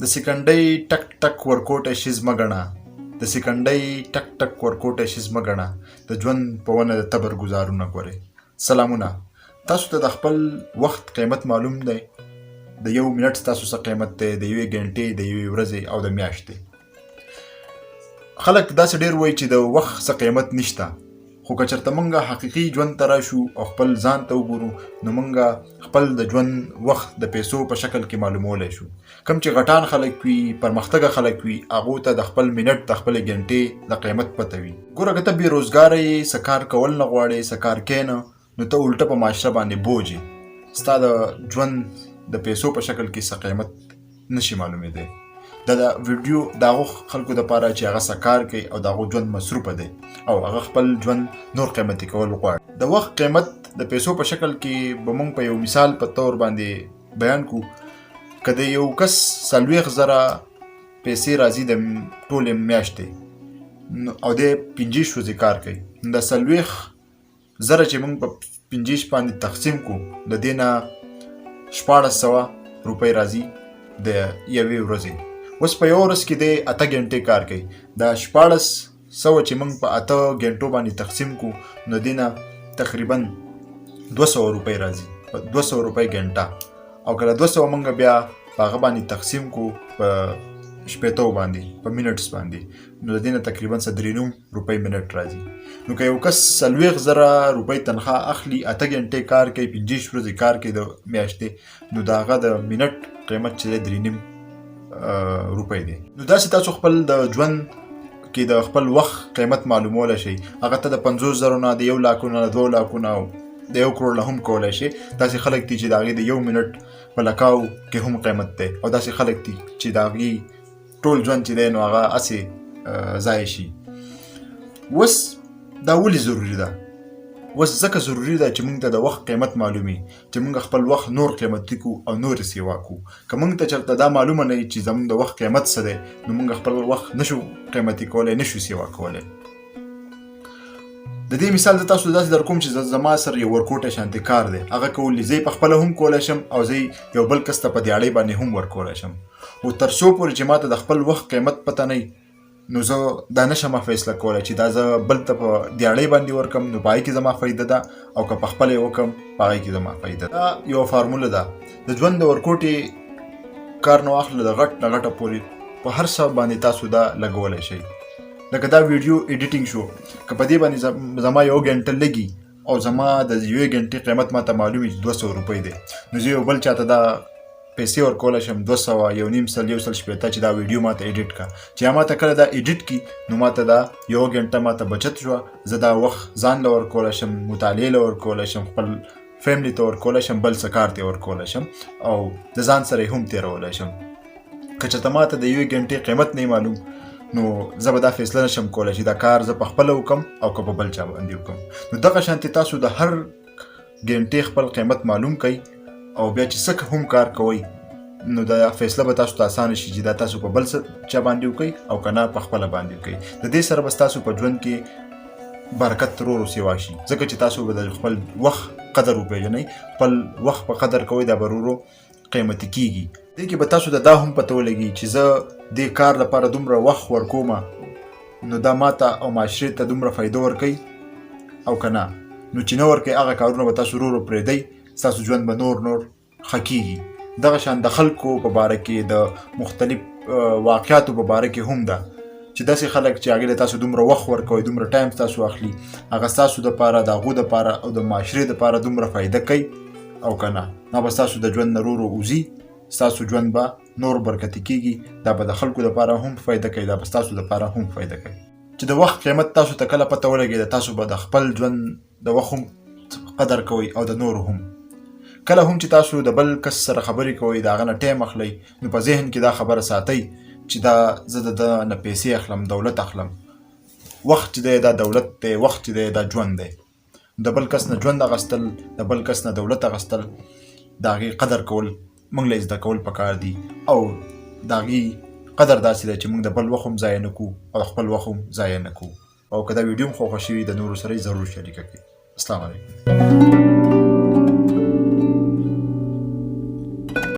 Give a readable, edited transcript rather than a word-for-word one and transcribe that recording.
د سکنډۍ ټک ټک ورکوټه شیز مګڼه د سکنډۍ ټک ټک ورکوټه شیز مګڼه د ژوند په ونه د تبر ګزارونه ګورئ. سلامونه. تاسو ته د خپل وخت قیمت معلوم دی؟ د یو منټ ستاسو څه قیمت دی، د یوې ګنټې، د یوې ورځې او د میاشتې. خلک داسې ډېر وایي چې د وخت څه قیمت نشته، خو که چېرته موږ حقیقي ژوند ته راشو او خپل ځان ته وګورو نو موږ خپل د ژوند وخت د پیسو په شکل کې معلومولی شو. کوم چې غټان خلک وي، پرمختګه خلک وي، هغو ته د خپل منټ د خپلې ګنټې د قیمت پته وي. ګوره که ته بېروزګاره یې، څه کار کول نه غواړې، څه کار کوې نه، نو ته الټه په معاشره باندې بوج یې. ستا د ژوند د پیسو په شکل کې څه قیمت نشي معلومېدی. دا د ویډیو د هغو خلکو دپاره چې هغه څه کار کوي او د هغو ژوند مصروفه دی او هغه خپل ژوند نور قیمتي کول غواړي. د وخت قیمت د پیسو په شکل کې به موږ په یو مثال په طور باندې بیان کړو. که د یو کس 40,000 پیسې راځي د ټولې میاشتې او دی 50 ورځې کار کوي، نو د 40,000 چې موږ په 50 باندې تقسیم کړو، د دې نه 1400 روپۍ راځي د یوې ورځې. اوس په یوه ورځ کې دی 8 ګنټې کار کوي. دا 1400 چې موږ په 8 ګنټو باندې تقسیم کړو، نو دې نه تقریبا 200 روپۍ راځي، 200 روپۍ ګنټه. او کله 200 موږ بیا په هغه باندې تقسیم کړو په شپېتو باندې، په منټس باندې، نو د دې نه تقریبا 3.9 روپۍ منټ راځي. نو که یو کس 40,000 روپۍ تنخواه اخلي، 8 ګنټې کار کوي، 50 ورځې کار کوي د میاشتې، نو د هغه د منټ قیمت چې دی 3.9 روپۍ دی. نو داسې تاسو خپل د ژوند کې د خپل وخت قیمت معلومولی شئ. هغه ته د 50,000 نه، د 1 لاکو نه، د 2 لاکو نه او د 1 کروړ نه هم کولی شئ. داسې خلک دي چې د هغې د 1 منټ په لکاو کې هم قیمت دی، او داسې خلک دي چې د هغې ټول ژوند چې دی نو هغه هسې ضایع شي. اوس دا ولې ضروري ده؟ اوس ځکه ضروري ده چې موږ ته د وخت قیمت معلومي، چې موږ خپل وخت نور قیمتي کړو او نور یې سیوا کړو. که موږ ته چېرته دا معلومه نه وي چې زموږ د وخت قیمت څه دی، نو موږ خپل وخت نشو قیمتي کولی، نشو سیوا کولی. د دې مثال زه تاسو داسې در کوم چې زما سره یو ورکوټی شانتې کار دی. هغه کولی زه یې په خپله هم کولی شم او زه یو بل کس ته په دیاړۍ باندې هم ورکولی شم. خو تر څو پورې چې ما ته د خپل وخت قیمت پته نه وي، نو زه دا نشم فیصله کولی چې دا زه بل ته په دیاړۍ باندې ورکم، نو په هغې کې زما فایده ده، او که په خپله یې وکړم په هغې کې زما فایده ده. دا یوه فارموله ده. د ژوند د ورکوټې کار نه واخله د غټ نه غټه پورې په هر څه باندې تاسو دا لګولی شئ. لکه دا ویډیو ایډیټینګ شو، که په دې باندې زما 1 ګنټه لګي او زما د 1 ګنټې قیمت ما ته معلوم وي 200 روپۍ دی، نو زه یو بل چاته دا پیسې ورکولی شم 200، 1.5 چې دا ویډیو ما ته ایډیټ کړه. چې ما ته کله دا ایډیټ کړي، نو ما ته دا 1 ګنټه ما ته بچت شوه. زه دا وخت ځان له ورکولی شم، مطالعې له ورکولی شم، خپل فیملی ته ورکولی شم، بل څه کار ته ورکولی شم، او د ځان سره یې هم تېرولی شم. که چېرته ما ته د 1 ګنټې قیمت نه معلوم، نو زه به دا فیصله نشم کولی چې دا کار زه په خپله وکړم او که په بل چا باندې وکړم. نو دغه شانتې تاسو د هر ګنټې خپل قیمت معلوم کړئ، او بیا چې څه هم کار کوئ، نو دا فیصله به تاسو ته اسانه شي چې دا تاسو په بل چا باندې وکړئ او که نه په خپله باندې وکړئ. د دې سره به ستاسو په ژوند کې برکت ورو ورو سیوا شي، ځکه چې تاسو به د خپل وخت قدر وپېژنئ. خپل وخت په قدر کوئ، دا به ورو ورو قیمتي کېږي. دې کې به تاسو ته دا هم پته ولګي چې زه دې کار لپاره دومره وخت ورکوم، نو دا ماته او معاشرې ته دومره فایده ورکوي او که نه. نو چې نه ورکوي، هغه کارونه به تاسو ورو ورو پرېږدئ، ستاسو ژوند به نور ښه کېږي. دغه شان د خلکو په باره کې، د مختلف واقعاتو په باره کې هم ده چې داسې خلک چې هغې له تاسو دومره وخت ورکوئ، دومره ټایم ستاسو اخلي، هغه ستاسو دپاره، د هغو دپاره او د معاشرې دپاره دومره فایده کوي او که نه. دا به ستاسو د ژوند نه ورو ورو وځي، ستاسو ژوند به نور برکتي کېږي. دا به د خلکو دپاره هم فایده کوي، دا به ستاسو دپاره هم فایده کوي. چې د وخت قیمت تاسو ته کله پته ولګېده، تاسو به د خپل ژوند د وخت هم قدر کوئ او د نورو هم. کله هم چې تاسو د بل کس سره خبرې کوئ، د هغه نه ټایم اخلئ، نو په ذهن کې دا خبره ساتئ چې دا زه د ده نه پیسې اخلم، دولت اخلم. وخت چې دی دا دولت دی، وخت چې دی دا ژوند دی. د بل کس نه ژوند اخیستل، د بل کس نه دولت اخیستل، د هغې قدر کول موږ له زده کول پکار دي، او د هغې قدر داسې دی چې موږ د بل وخت هم ضایع نه کړو او خپل وخت هم ضایع نه کړو. او که دا ویډیو هم خوښه شوي، د نورو سره یې ضرور شریکه کړئ. السلام علیکم.